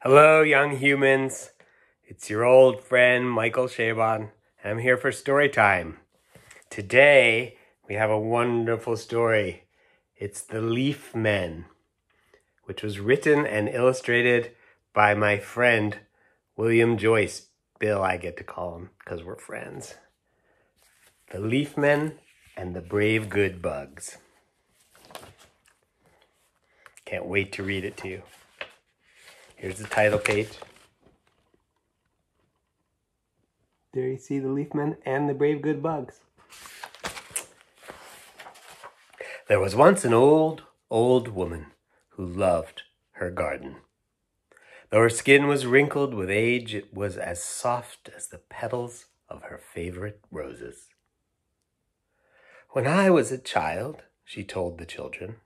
Hello, young humans. It's your old friend, Michael Chabon. I'm here for story time. Today, we have a wonderful story. It's The Leaf Men, which was written and illustrated by my friend, William Joyce. Bill, I get to call him because we're friends. The Leaf Men and the Brave Good Bugs. Can't wait to read it to you. Here's the title page. There you see the leaf men and the brave good bugs. There was once an old woman who loved her garden. Though her skin was wrinkled with age, it was as soft as the petals of her favorite roses. When I was a child, she told the children,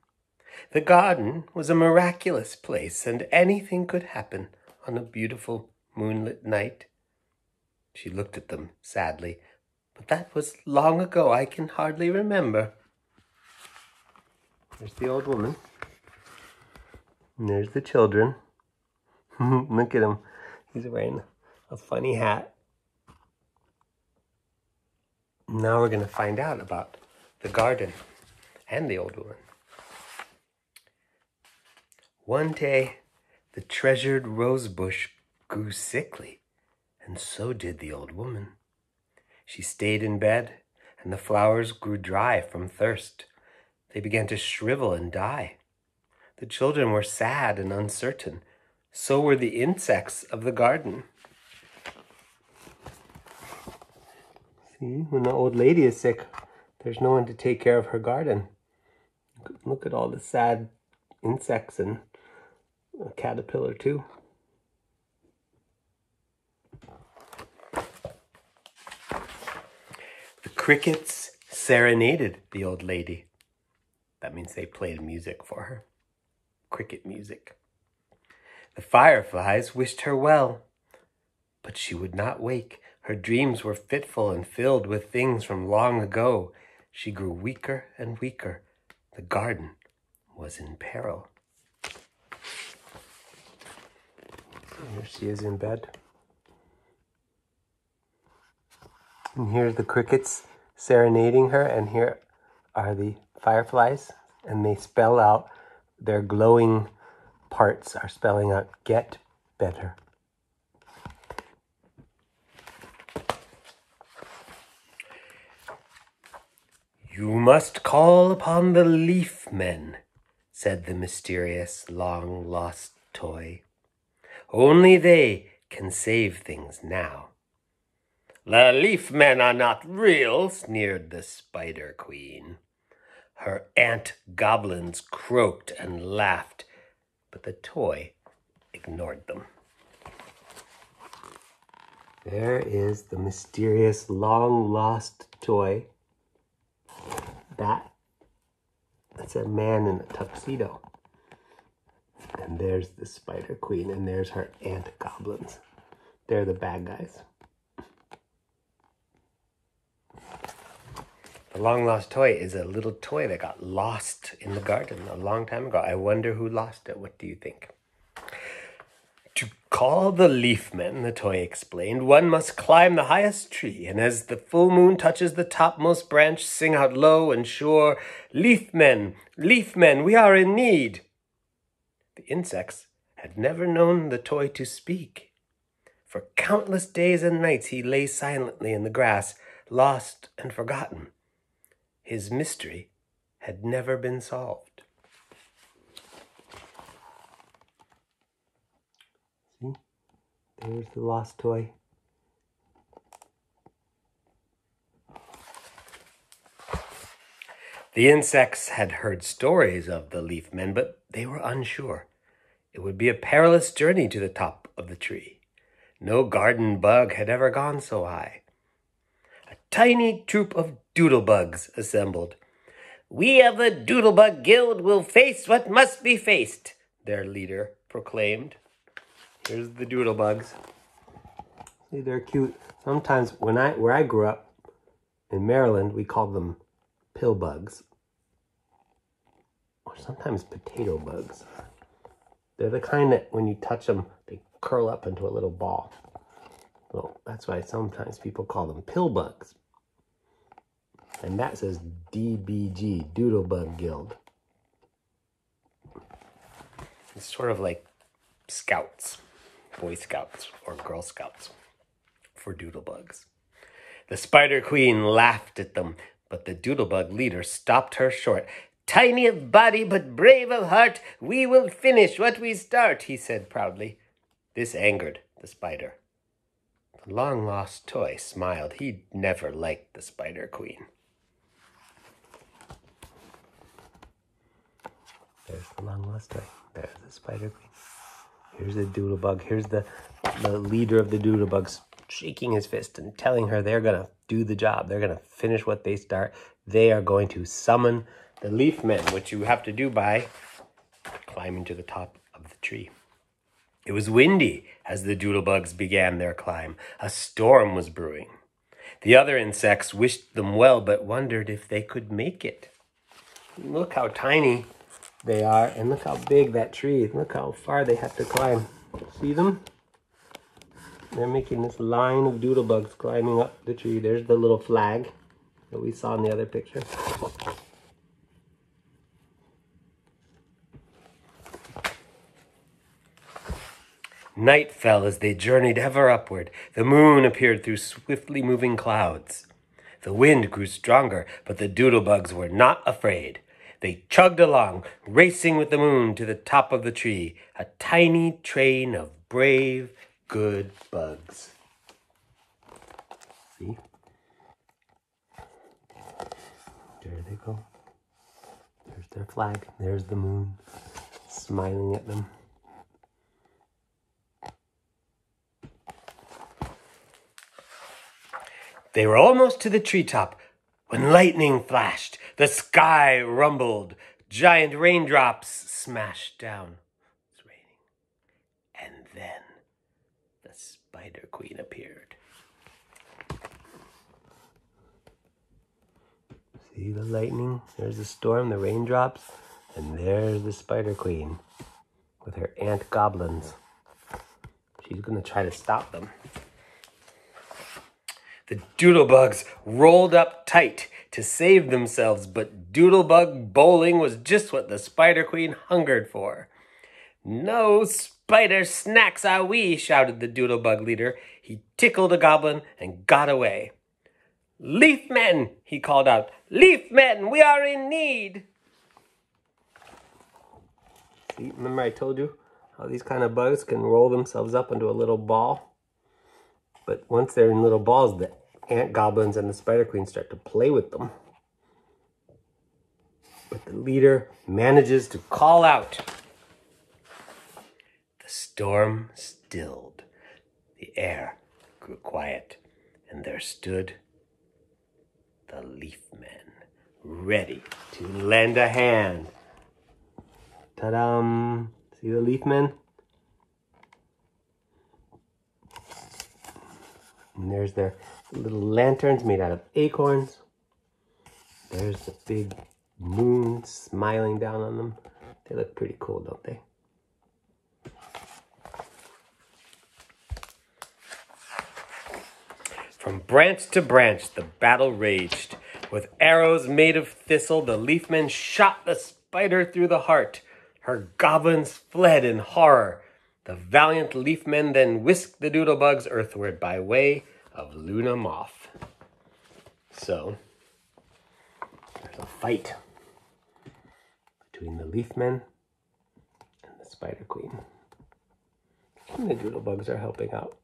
the garden was a miraculous place and anything could happen on a beautiful moonlit night. She looked at them sadly, but that was long ago. I can hardly remember. There's the old woman. And there's the children. Look at him. He's wearing a funny hat. Now we're going to find out about the garden and the old woman. One day, the treasured rose bush grew sickly, and so did the old woman. She stayed in bed, and the flowers grew dry from thirst. They began to shrivel and die. The children were sad and uncertain. So were the insects of the garden. See, when the old lady is sick, there's no one to take care of her garden. Look at all the sad insects and a caterpillar too. The crickets serenaded the old lady. That means they played music for her. Cricket music. The fireflies wished her well, but she would not wake. Her dreams were fitful and filled with things from long ago. She grew weaker and weaker. The garden was in peril. Here she is in bed. And here's the crickets serenading her, and here are the fireflies, and they spell out, their glowing parts are spelling out, get better. You must call upon the leaf men, said the mysterious long-lost toy. Only they can save things now. The leaf men are not real, sneered the spider queen. Her ant goblins croaked and laughed, but the toy ignored them. There is the mysterious long-lost toy. That's a man in a tuxedo. And there's the spider queen, and there's her ant goblins. They're the bad guys. The long lost toy is a little toy that got lost in the garden a long time ago. I wonder who lost it. What do you think? To call the leaf men, the toy explained, one must climb the highest tree, and as the full moon touches the topmost branch, sing out low and sure, leaf men, we are in need. The insects had never known the toy to speak. For countless days and nights he lay silently in the grass, lost and forgotten. His mystery had never been solved. See? There's the lost toy. The insects had heard stories of the leaf men, but they were unsure. It would be a perilous journey to the top of the tree. No garden bug had ever gone so high. A tiny troop of doodlebugs assembled. We of the Doodlebug Guild will face what must be faced, their leader proclaimed. Here's the doodlebugs. See, they're cute. Sometimes where I grew up in Maryland, we called them pill bugs. Or sometimes potato bugs. They're the kind that when you touch them, they curl up into a little ball. Well, that's why sometimes people call them pill bugs. And that says DBG, Doodlebug Guild. It's sort of like Scouts, Boy Scouts or Girl Scouts for doodlebugs. The Spider Queen laughed at them, but the doodlebug leader stopped her short. "Tiny of body but brave of heart, we will finish what we start," he said proudly. This angered the spider. The long-lost toy smiled. He'd never liked the Spider Queen. There's the long-lost toy. There's the Spider Queen. Here's the doodlebug. Here's the leader of the doodlebugs shaking his fist and telling her they're going to do the job. They're going to finish what they start. They are going to summon the leaf men, which you have to do by climbing to the top of the tree. It was windy as the doodlebugs began their climb. A storm was brewing. The other insects wished them well, but wondered if they could make it. Look how tiny they are, and look how big that tree is. Look how far they have to climb. See them? They're making this line of doodlebugs climbing up the tree. There's the little flag that we saw in the other picture. Night fell as they journeyed ever upward. The moon appeared through swiftly moving clouds. The wind grew stronger, but the doodlebugs were not afraid. They chugged along, racing with the moon to the top of the tree, a tiny train of brave, good bugs. See? There they go. There's their flag. There's the moon, smiling at them. They were almost to the treetop when lightning flashed. The sky rumbled. Giant raindrops smashed down. It's raining. And then the Spider Queen appeared. See the lightning? There's the storm, the raindrops, and there's the Spider Queen with her ant goblins. She's going to try to stop them. The doodlebugs rolled up tight to save themselves, but doodlebug bowling was just what the Spider Queen hungered for. "No spider snacks are we," shouted the doodlebug leader. He tickled a goblin and got away. "Leaf men," he called out. "Leaf men, we are in need." See, remember I told you how these kind of bugs can roll themselves up into a little ball? But once they're in little balls, the ant goblins and the Spider Queen start to play with them. But the leader manages to call out. The storm stilled. The air grew quiet, and there stood the leaf men, ready to lend a hand. Ta-da! See the leaf men? And there's their little lanterns made out of acorns. There's the big moon smiling down on them. They look pretty cool, don't they? From branch to branch, the battle raged. With arrows made of thistle, the leaf men shot the spider through the heart. Her goblins fled in horror. The valiant leaf men then whisked the doodlebugs earthward by way of Luna Moth. So, there's a fight between the leaf men and the Spider Queen. And the doodlebugs are helping out.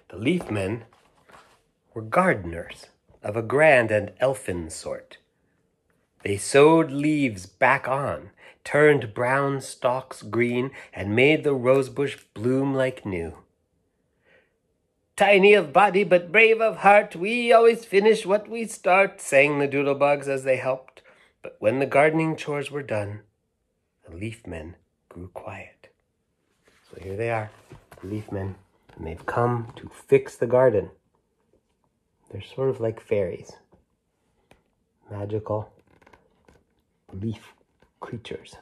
The leaf men were gardeners of a grand and elfin sort. They sewed leaves back on, turned brown stalks green, and made the rosebush bloom like new. "Tiny of body but brave of heart, we always finish what we start," sang the doodlebugs as they helped. But when the gardening chores were done, the leaf men grew quiet. So here they are, the leaf men, and they've come to fix the garden. They're sort of like fairies. Magical, leaf creatures.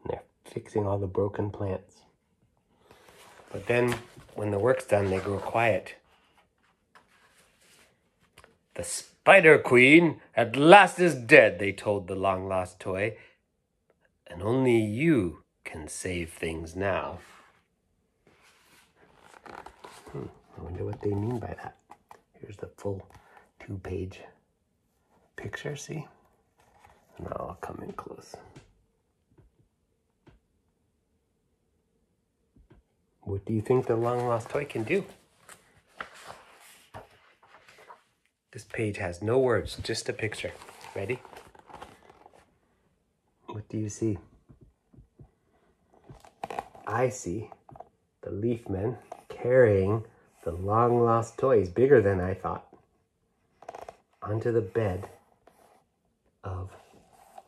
And they're fixing all the broken plants. But then, when the work's done, they grow quiet. "The Spider Queen at last is dead," they told the long-lost toy. "And only you can save things now." I wonder what they mean by that. Here's the full 2-page picture, see? Now I'll come in close. What do you think the long-lost toy can do? This page has no words, just a picture. Ready? What do you see? I see the leaf men carrying the long-lost toys, bigger than I thought, onto the bed of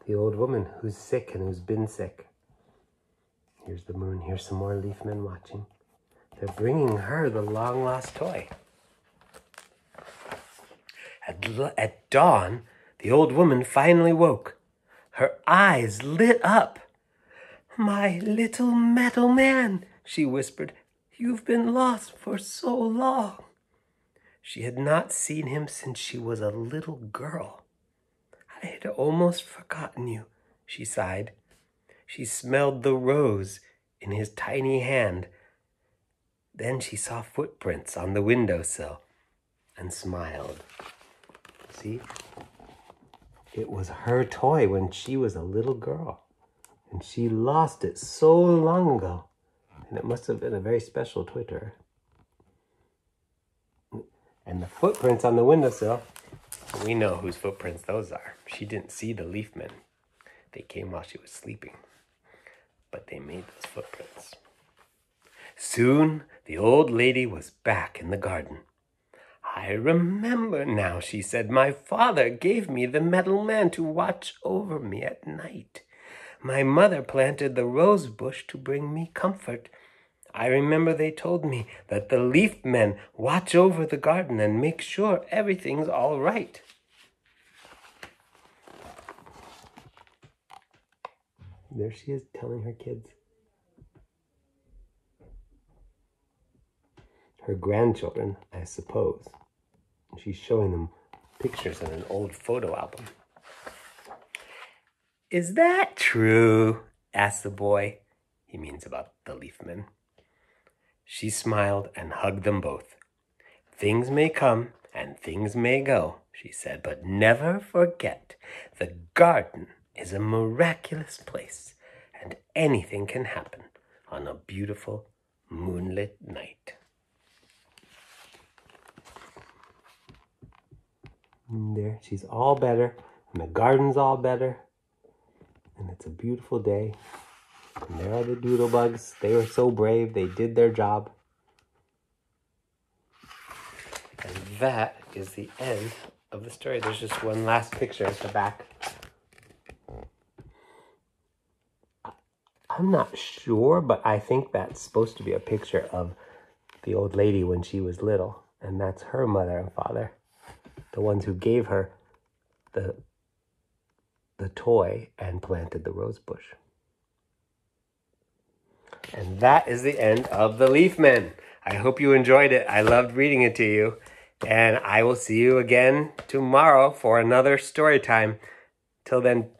the old woman who's sick and who's been sick. Here's the moon. Here's some more leaf men watching. They're bringing her the long-lost toy. At dawn, the old woman finally woke. Her eyes lit up. "My little metal man," she whispered. "You've been lost for so long." She had not seen him since she was a little girl. "I had almost forgotten you," she sighed. She smelled the rose in his tiny hand. Then she saw footprints on the windowsill and smiled. See? It was her toy when she was a little girl, and she lost it so long ago, and it must have been a very special toy to her. And the footprints on the windowsill, we know whose footprints those are. She didn't see the leaf men. They came while she was sleeping, but they made those footprints. Soon the old lady was back in the garden. "I remember now," she said. "My father gave me the metal man to watch over me at night. My mother planted the rose bush to bring me comfort. I remember they told me that the leaf men watch over the garden and make sure everything's all right." There she is telling her kids. Her grandchildren, I suppose. She's showing them pictures in an old photo album. "Is that true?" asked the boy. He means about the leaf men. She smiled and hugged them both. "Things may come and things may go," she said, "but never forget, the garden is a miraculous place, and anything can happen on a beautiful moonlit night." And there, she's all better, and the garden's all better, and it's a beautiful day. And there are the doodlebugs. They were so brave. They did their job. And that is the end of the story. There's just one last picture at the back. I'm not sure, but I think that's supposed to be a picture of the old lady when she was little. And that's her mother and father, the ones who gave her the toy and planted the rose bush. And that is the end of The Leaf Men. I hope you enjoyed it. I loved reading it to you. And I will see you again tomorrow for another story time. Till then,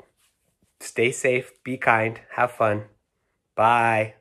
stay safe, be kind, have fun. Bye.